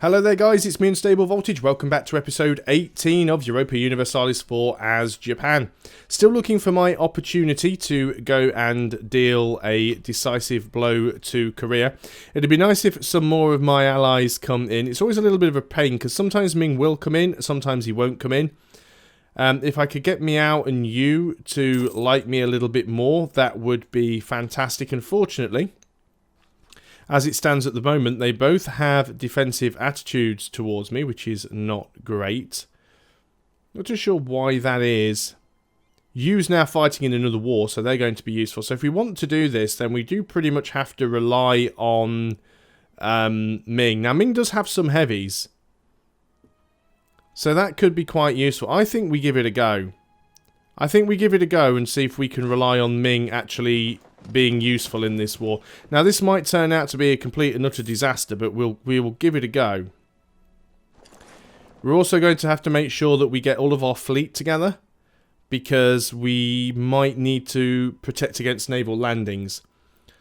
Hello there guys, it's me Unstable Voltage. Welcome back to episode 18 of Europa Universalis IV as Japan. Still looking for my opportunity to go and deal a decisive blow to Korea. It'd be nice if some more of my allies come in. It's always a little bit of a pain because sometimes Ming will come in, sometimes he won't come in. If I could get Meow and you to like me a little bit more, that would be fantastic. Unfortunately, as it stands at the moment, they both have defensive attitudes towards me, which is not great. Not too sure why that is. Yu's now fighting in another war, so they're going to be useful. So if we want to do this, then we do pretty much have to rely on Ming. Now, Ming does have some heavies, so that could be quite useful. I think we give it a go. I think we give it a go and see if we can rely on Ming actually being useful in this war. Now, this might turn out to be a complete and utter disaster, but we will give it a go. We're also going to have to make sure that we get all of our fleet together, because we might need to protect against naval landings.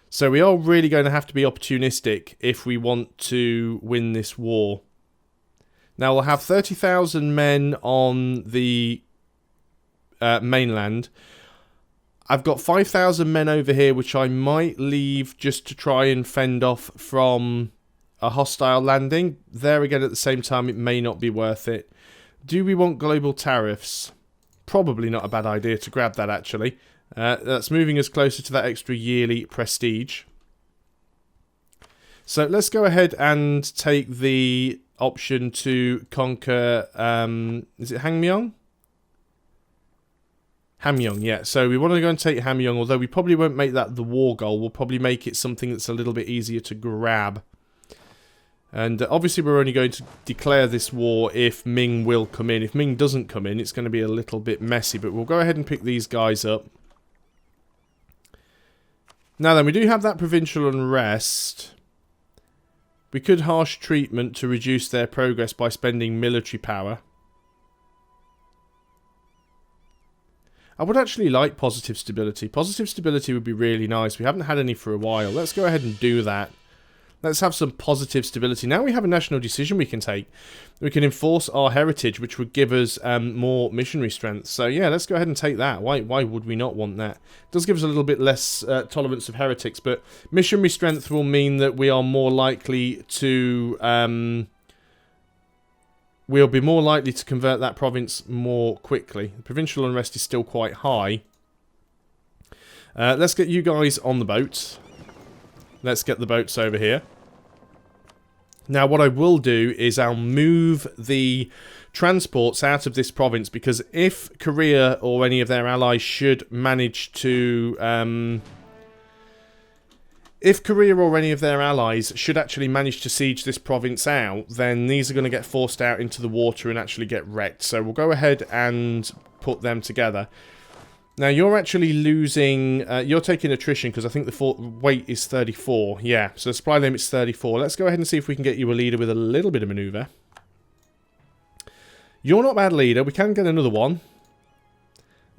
So we are really going to have to be opportunistic if we want to win this war. Now, we'll have 30,000 men on the mainland. I've got 5,000 men over here, which I might leave just to try and fend off from a hostile landing. There again, at the same time, it may not be worth it. Do we want global tariffs? Probably not a bad idea to grab that, actually. That's moving us closer to that extra yearly prestige. So let's go ahead and take the option to conquer, is it Hangmyeong? Hamyong, yeah. So we want to go and take Hamyong, although we probably won't make that the war goal. We'll probably make it something that's a little bit easier to grab. And obviously we're only going to declare this war if Ming will come in. If Ming doesn't come in, it's going to be a little bit messy, but we'll go ahead and pick these guys up. Now then, we do have that provincial unrest. We could harsh treatment to reduce their progress by spending military power. I would actually like positive stability. Positive stability would be really nice. We haven't had any for a while. Let's go ahead and do that. Let's have some positive stability. Now we have a national decision we can take. We can enforce our heritage, which would give us more missionary strength. So yeah, let's go ahead and take that. Why would we not want that? It does give us a little bit less tolerance of heretics, but missionary strength will mean that we are more likely to... we'll be more likely to convert that province more quickly. The provincial unrest is still quite high. Let's get you guys on the boat. Let's get the boats over here. Now, what I will do is I'll move the transports out of this province, because if Korea or any of their allies should manage to... if Korea or any of their allies should actually manage to siege this province out, then these are going to get forced out into the water and actually get wrecked. So we'll go ahead and put them together. Now, you're actually losing... you're taking attrition, because I think the weight is 34. Yeah, so the supply limit's 34. Let's go ahead and see if we can get you a leader with a little bit of manoeuvre. You're not a bad leader. We can get another one.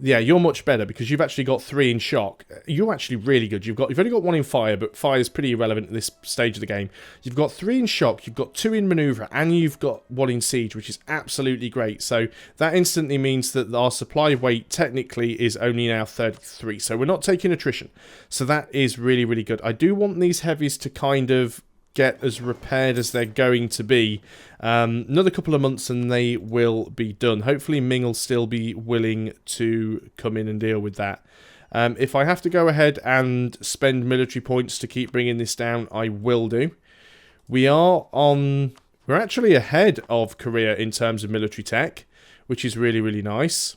Yeah, you're much better because you've actually got 3 in shock. You're actually really good. You've only got 1 in fire, but fire is pretty irrelevant at this stage of the game. You've got 3 in shock, you've got 2 in maneuver, and you've got 1 in siege, which is absolutely great. So that instantly means that our supply weight technically is only now 33. So we're not taking attrition. So that is really, really good. I do want these heavies to kind of get as repaired as they're going to be. Another couple of months and they will be done. Hopefully Ming will still be willing to come in and deal with that. If I have to go ahead and spend military points to keep bringing this down, I will do. We're actually ahead of Korea in terms of military tech, which is really, really nice.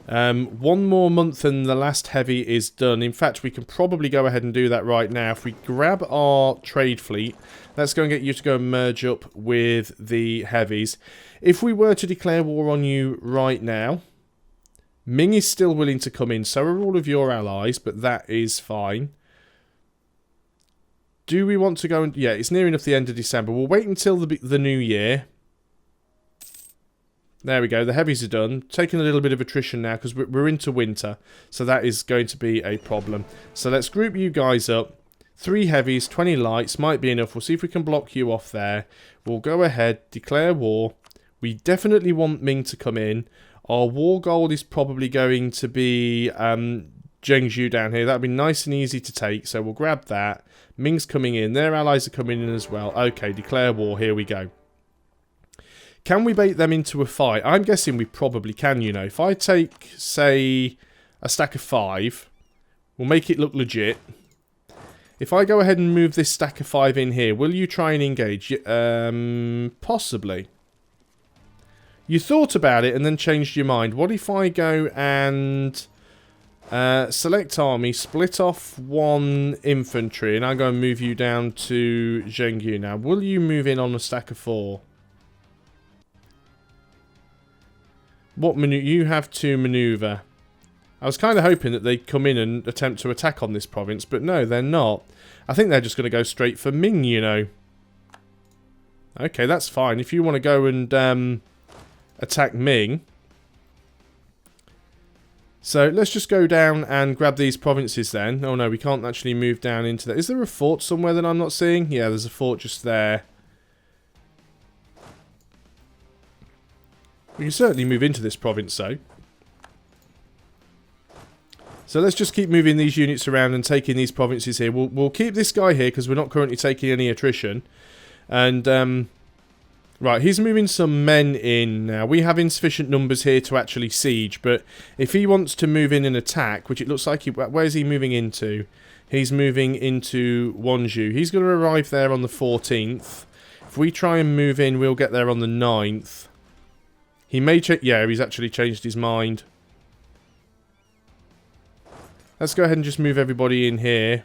1 more month and the last heavy is done. In fact, we can probably go ahead and do that right now. If we grab our trade fleet, let's go and get you to go and merge up with the heavies. If we were to declare war on you right now, Ming is still willing to come in, so are all of your allies, but that is fine. Do we want to go and... yeah, it's near enough the end of December. We'll wait until the new year. There we go, the heavies are done. Taking a little bit of attrition now because we're into winter, so that is going to be a problem. So let's group you guys up. 3 heavies, 20 lights might be enough. We'll see if we can block you off there. We'll go ahead, declare war. We definitely want Ming to come in. Our war goal is probably going to be Zhengzhou down here. That'd be nice and easy to take, so we'll grab that. Ming's coming in. Their allies are coming in as well. Okay, declare war. Here we go. Can we bait them into a fight? I'm guessing we probably can, you know. If I take, say, a stack of 5, we'll make it look legit. If I go ahead and move this stack of 5 in here, will you try and engage? Possibly. You thought about it and then changed your mind. What if I go and select army, split off 1 infantry, and I go and move you down to Zhengzhou now? Will you move in on a stack of 4? What you have to maneuver? I was kind of hoping that they'd come in and attempt to attack on this province, but no, they're not. I think they're just going to go straight for Ming, you know. Okay, that's fine. If you want to go and attack Ming. So let's just go down and grab these provinces then. Oh no, we can't actually move down into that. Is there a fort somewhere that I'm not seeing? Yeah, there's a fort just there. We can certainly move into this province, though. So let's just keep moving these units around and taking these provinces here. We'll keep this guy here because we're not currently taking any attrition. And, right, he's moving some men in now. We have insufficient numbers here to actually siege, but if he wants to move in and attack, which it looks like where's he moving into? He's moving into Wanzhou. He's going to arrive there on the 14th. If we try and move in, we'll get there on the 9th. He may yeah, he's actually changed his mind. Let's go ahead and just move everybody in here.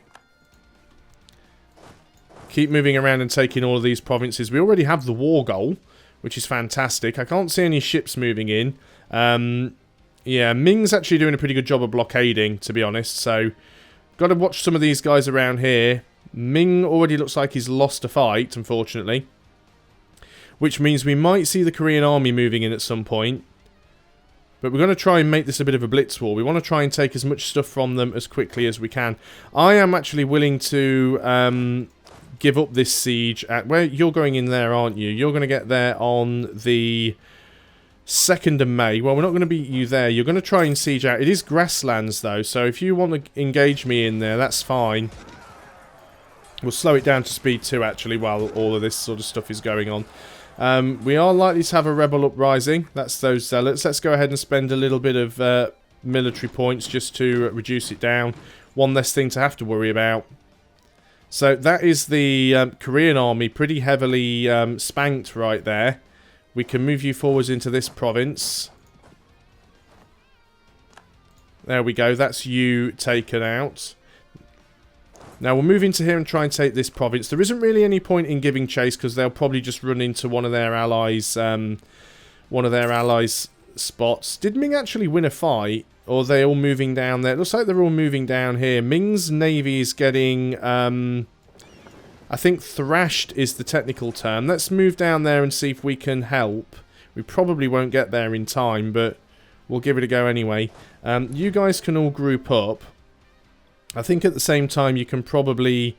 Keep moving around and taking all of these provinces. We already have the war goal, which is fantastic. I can't see any ships moving in. Yeah, Ming's actually doing a pretty good job of blockading, to be honest. So, got to watch some of these guys around here. Ming already looks like he's lost a fight, unfortunately. Which means we might see the Korean army moving in at some point. But we're going to try and make this a bit of a blitz war. We want to try and take as much stuff from them as quickly as we can. I am actually willing to give up this siege at... Where you're going in there, aren't you? You're going to get there on the 2nd of May. Well, we're not going to beat you there. You're going to try and siege out. It is grasslands, though. So if you want to engage me in there, that's fine. We'll slow it down to speed 2, actually, while all of this sort of stuff is going on. We are likely to have a rebel uprising. That's those zealots. Let's go ahead and spend a little bit of military points just to reduce it down. One less thing to have to worry about. So that is the Korean army pretty heavily spanked right there. We can move you forwards into this province. There we go. That's you taken out. Now we'll move into here and try and take this province. There isn't really any point in giving chase because they'll probably just run into one of their allies' spots. Did Ming actually win a fight, or are they all moving down there? It looks like they're all moving down here. Ming's navy is getting, I think thrashed is the technical term. Let's move down there and see if we can help. We probably won't get there in time, but we'll give it a go anyway. You guys can all group up. I think at the same time you can probably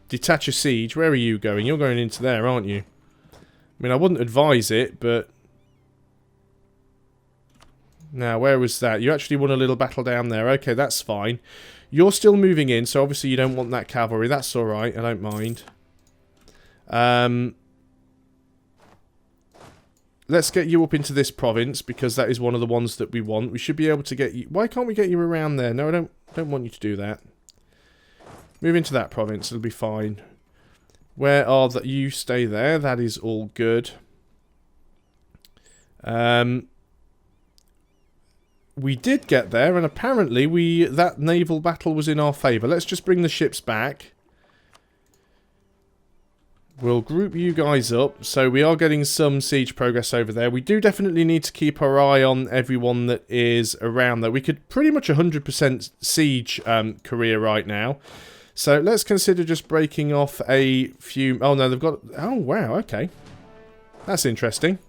detach a siege. Where are you going? You're going into there, aren't you? I mean, I wouldn't advise it, but... Now, where was that? You actually won a little battle down there. Okay, that's fine. You're still moving in, so obviously you don't want that cavalry. That's alright, I don't mind. Let's get you up into this province, because that is one of the ones that we want. We should be able to get you... Why can't we get you around there? No, I don't want you to do that. Move into that province, it'll be fine. Where are the... You stay there, that is all good. We did get there, and apparently that naval battle was in our favour. Let's just bring the ships back. We'll group you guys up, so we are getting some siege progress over there. We do definitely need to keep our eye on everyone that is around there. We could pretty much 100% siege Korea right now. So let's consider just breaking off a few... Oh no, they've got... Oh wow, okay. That's interesting.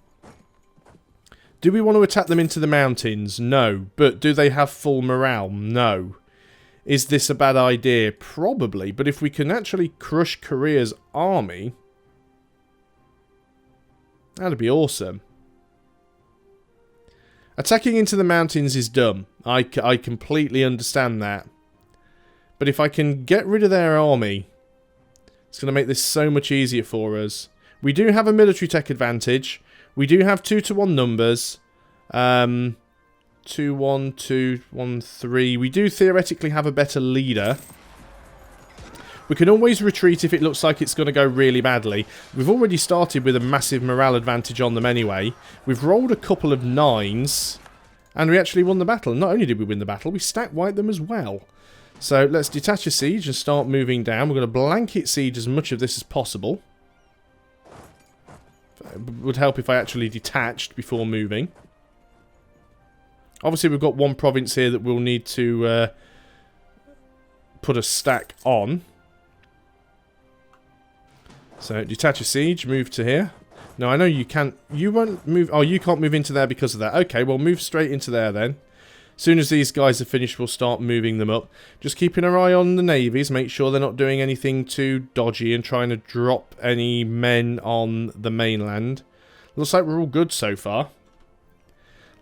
Do we want to attack them into the mountains? No. But do they have full morale? No. Is this a bad idea? Probably. But if we can actually crush Korea's army, that'd be awesome. Attacking into the mountains is dumb. I completely understand that. But if I can get rid of their army, it's going to make this so much easier for us. We do have a military tech advantage. We do have 2-to-1 numbers. 2-1, 2-1, 3. We do theoretically have a better leader. We can always retreat if it looks like it's going to go really badly. We've already started with a massive morale advantage on them anyway. We've rolled a couple of 9s. And we actually won the battle. Not only did we win the battle, we stack wiped them as well. So let's detach a siege and start moving down. We're going to blanket siege as much of this as possible. It would help if I actually detached before moving. Obviously we've got one province here that we'll need to put a stack on. So detach a siege, move to here. No, I know you can't. You won't move. Oh, you can't move into there because of that. Okay, well move straight into there then. As soon as these guys are finished, we'll start moving them up. Just keeping our eye on the navies. Make sure they're not doing anything too dodgy and trying to drop any men on the mainland. Looks like we're all good so far.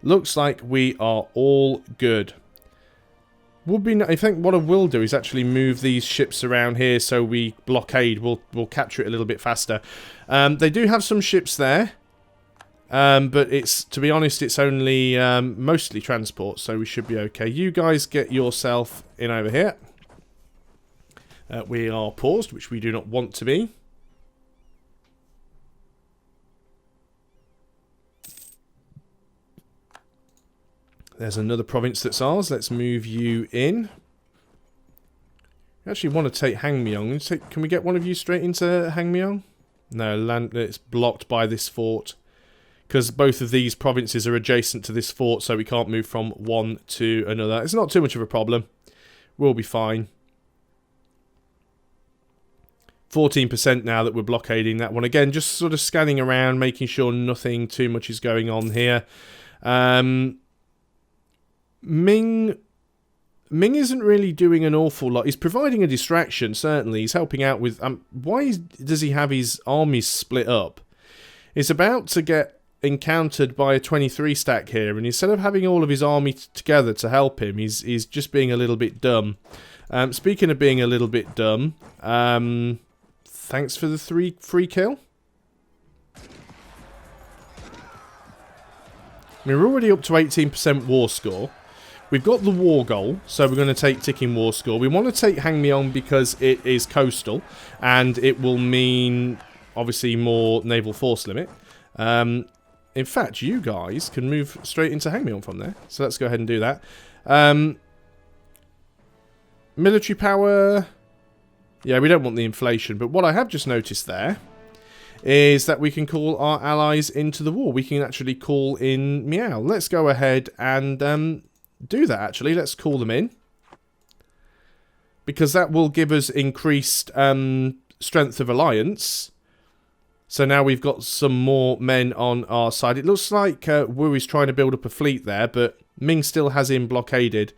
Looks like we are all good. Would be. I think what I will do is actually move these ships around here so we blockade. We'll capture it a little bit faster. They do have some ships there. But it's, to be honest, it's only mostly transport, so we should be okay. You guys get yourself in over here. We are paused, which we do not want to be. There's another province that's ours. Let's move you in. I actually want to take Hangmyong. Can we get one of you straight into Hangmyong? No, land. It's blocked by this fort. Because both of these provinces are adjacent to this fort, so we can't move from one to another. It's not too much of a problem. We'll be fine. 14% now that we're blockading that one. Again, just sort of scanning around, making sure nothing too much is going on here. Ming isn't really doing an awful lot. He's providing a distraction, certainly. He's helping out with... why does he have his armies split up? He's about to get encountered by a 23 stack here, and instead of having all of his army together to help him, he's just being a little bit dumb. Speaking of being a little bit dumb, thanks for the free kill. We're already up to 18% war score. We've got the war goal, so we're going to take ticking war score. We want to take Hangmyong because it is coastal, and it will mean, obviously, more naval force limit. In fact, you guys can move straight into Hangmyong from there. So let's go ahead and do that. Military power. Yeah, we don't want the inflation. But what I have just noticed there is that we can call our allies into the war. We can actually call in Meow. Let's go ahead and do that, actually. Let's call them in. Because that will give us increased strength of alliance. So now we've got some more men on our side. It looks like Wu is trying to build up a fleet there, but Ming still has him blockaded.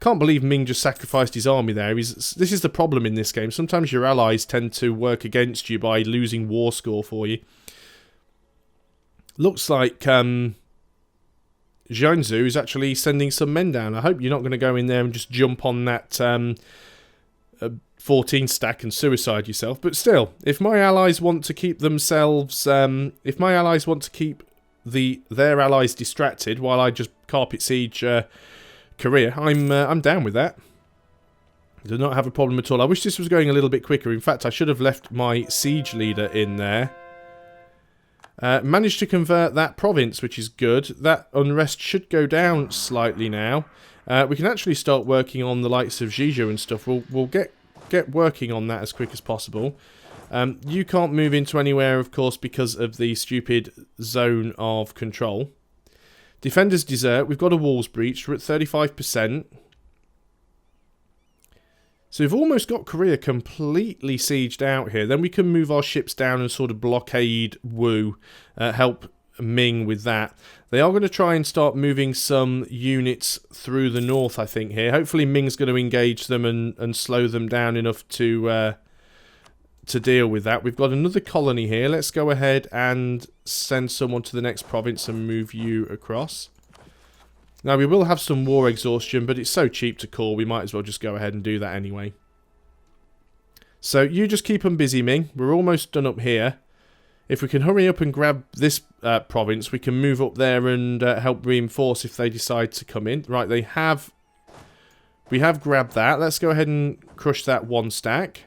Can't believe Ming just sacrificed his army there. This is the problem in this game. Sometimes your allies tend to work against you by losing war score for you. Looks like Zhangzu is actually sending some men down. I hope you're not going to go in there and just jump on that 14 stack and suicide yourself. But still, if my allies want to keep themselves... if my allies want to keep their allies distracted while I just carpet siege Korea, I'm down with that. I do not have a problem at all. I wish this was going a little bit quicker. In fact, I should have left my siege leader in there. Managed to convert that province, which is good. That unrest should go down slightly now. We can actually start working on the likes of Zhizhou and stuff. We'll get working on that as quick as possible. You can't move into anywhere, of course, because of the stupid zone of control. Defenders desert. We've got a walls breach. We're at 35%. So we've almost got Korea completely sieged out here. Then we can move our ships down and sort of blockade Wu. Help Ming with that. They are going to try and start moving some units through the north, I think, here. Hopefully Ming's going to engage them and slow them down enough to deal with that. We've got another colony here. Let's go ahead and send someone to the next province and move you across. Now, we will have some war exhaustion, but it's so cheap to call, we might as well just go ahead and do that anyway. So, you just keep them busy, Ming. We're almost done up here. If we can hurry up and grab this province, we can move up there and help reinforce if they decide to come in. Right, we have grabbed that. Let's go ahead and crush that one stack.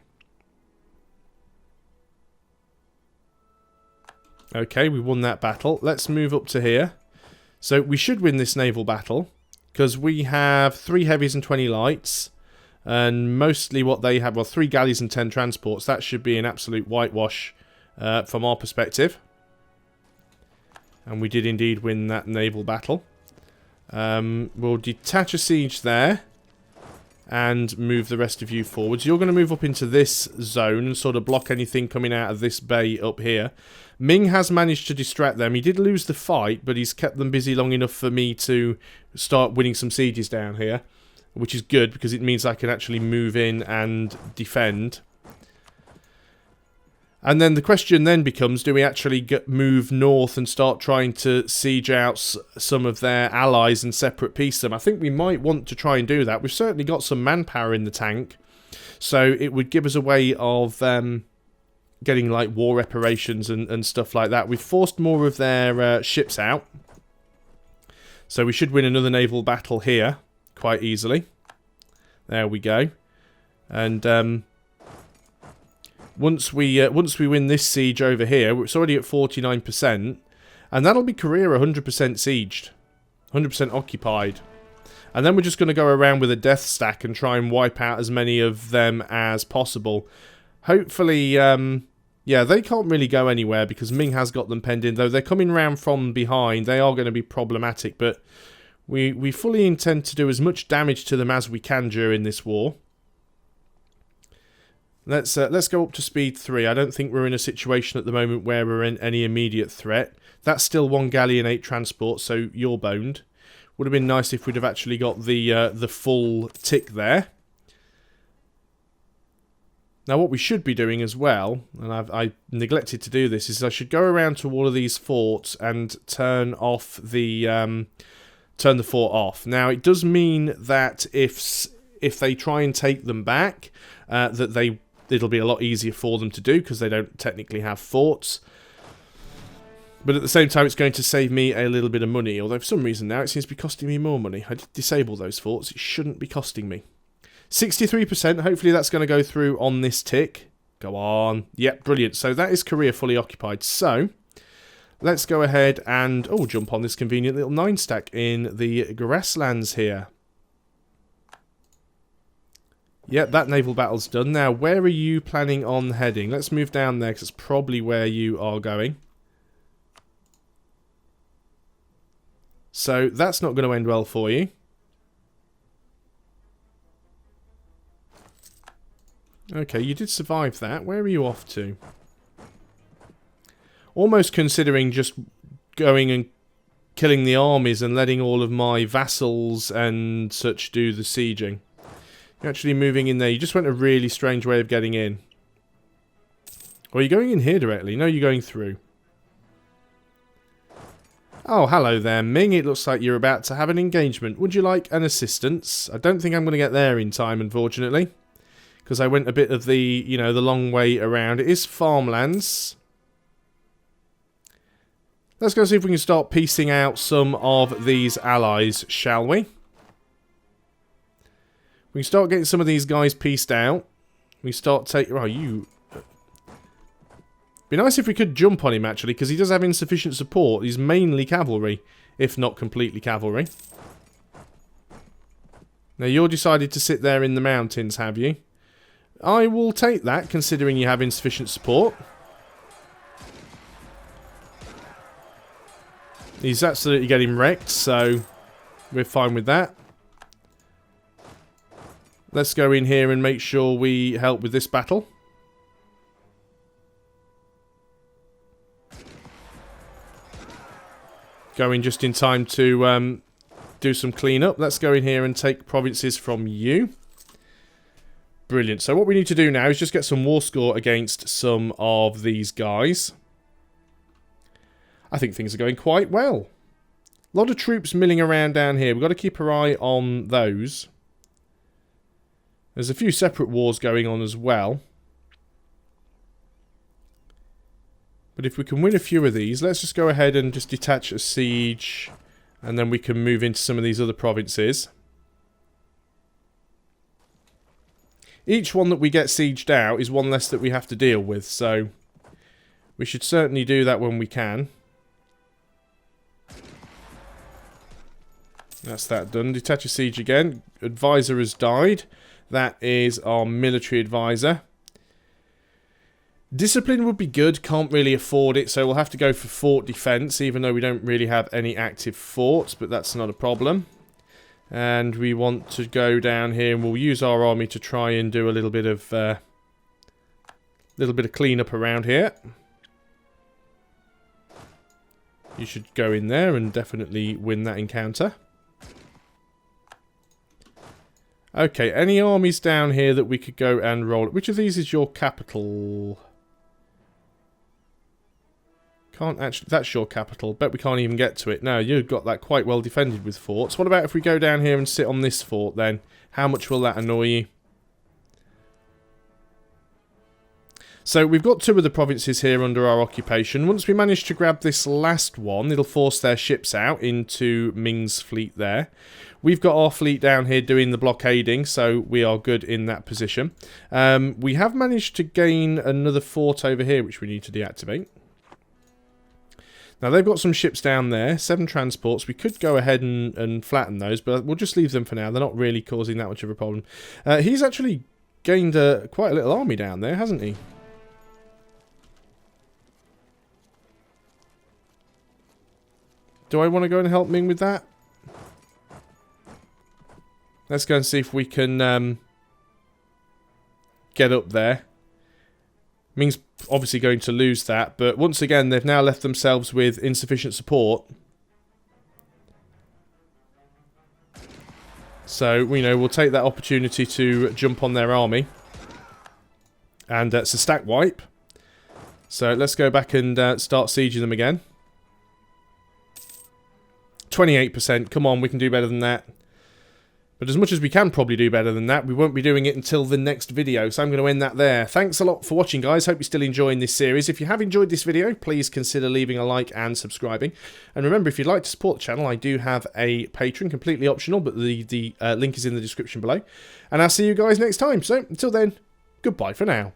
Okay, we won that battle. Let's move up to here. So we should win this naval battle, because we have 3 heavies and 20 lights. And mostly what they have, well, 3 galleys and 10 transports. That should be an absolute whitewash from our perspective. And we did indeed win that naval battle. We'll detach a siege there and move the rest of you forwards. You're going to move up into this zone and sort of block anything coming out of this bay up here. Ming has managed to distract them. He did lose the fight, but he's kept them busy long enough for me to start winning some sieges down here, which is good because it means I can actually move in and defend. And then the question then becomes, do we actually move north and start trying to siege out some of their allies and separate piece them? I think we might want to try and do that. We've certainly got some manpower in the tank, so it would give us a way of getting like war reparations and stuff like that. We've forced more of their ships out, so we should win another naval battle here quite easily. There we go. And once we win this siege over here, it's already at 49%, and that'll be Korea 100% sieged, 100% occupied. And then we're just going to go around with a death stack and try and wipe out as many of them as possible. Hopefully, yeah, they can't really go anywhere because Ming has got them penned in, though they're coming round from behind. They are going to be problematic, but we fully intend to do as much damage to them as we can during this war. Let's go up to speed 3. I don't think we're in a situation at the moment where we're in any immediate threat. That's still 1 galley and 8 transports, so you're boned. Would have been nice if we'd have actually got the full tick there. Now what we should be doing as well, and I neglected to do this, is I should go around to all of these forts and turn off the fort off. Now it does mean that if they try and take them back, it'll be a lot easier for them to do because they don't technically have forts. But at the same time, it's going to save me a little bit of money. Although for some reason now it seems to be costing me more money. I did disable those forts. It shouldn't be costing me. 63%. Hopefully that's going to go through on this tick. Go on. Yep, brilliant. So that is Korea fully occupied. So let's go ahead and jump on this convenient little 9 stack in the grasslands here. Yep, that naval battle's done. Now, where are you planning on heading? Let's move down there, because it's probably where you are going. So, that's not going to end well for you. Okay, you did survive that. Where are you off to? Almost considering just going and killing the armies and letting all of my vassals and such do the sieging. You're actually moving in there. You just went a really strange way of getting in. Or are you going in here directly? No, you're going through. Oh, hello there, Ming. It looks like you're about to have an engagement. Would you like an assistance? I don't think I'm going to get there in time, unfortunately. Because I went a bit of the, the long way around. It is farmlands. Let's go see if we can start piecing out some of these allies, shall we? We can start getting some of these guys pieced out. We start taking... Oh, you... Be nice if we could jump on him, actually, because he does have insufficient support. He's mainly cavalry, if not completely cavalry. Now, you're decided to sit there in the mountains, have you? I will take that, considering you have insufficient support. He's absolutely getting wrecked, so we're fine with that. Let's go in here and make sure we help with this battle. going just in time to do some cleanup. Let's go in here and take provinces from you. Brilliant. So what we need to do now is just get some war score against some of these guys. I think things are going quite well. A lot of troops milling around down here. We've got to keep our eye on those. There's a few separate wars going on as well. But if we can win a few of these, let's just go ahead and just detach a siege. And then we can move into some of these other provinces. Each one that we get sieged out is one less that we have to deal with. So we should certainly do that when we can. That's that done. Detach a siege again. Advisor has died. That is our military advisor. Discipline would be good. Can't really afford it, so we'll have to go for fort defense, even though we don't really have any active forts, but that's not a problem. And we want to go down here, and we'll use our army to try and do a little bit of cleanup around here. You should go in there and definitely win that encounter. Okay, any armies down here that we could go and roll? Which of these is your capital? Can't actually... That's your capital. Bet we can't even get to it. No, you've got that quite well defended with forts. What about if we go down here and sit on this fort then? How much will that annoy you? So we've got two of the provinces here under our occupation. Once we manage to grab this last one, it'll force their ships out into Ming's fleet there. We've got our fleet down here doing the blockading, so we are good in that position. We have managed to gain another fort over here, which we need to deactivate. Now, they've got some ships down there, 7 transports. We could go ahead and flatten those, but we'll just leave them for now. They're not really causing that much of a problem. He's actually gained quite a little army down there, hasn't he? Do I want to go and help Ming with that? Let's go and see if we can get up there. Ming's obviously going to lose that, but once again, they've now left themselves with insufficient support. So, you know, we'll take that opportunity to jump on their army. And it's a stack wipe. So let's go back and start sieging them again. 28%. Come on, we can do better than that. But as much as we can probably do better than that, we won't be doing it until the next video. So I'm going to end that there. Thanks a lot for watching, guys. Hope you're still enjoying this series. If you have enjoyed this video, please consider leaving a like and subscribing. And remember, if you'd like to support the channel, I do have a Patreon, completely optional, but the link is in the description below. And I'll see you guys next time. So until then, goodbye for now.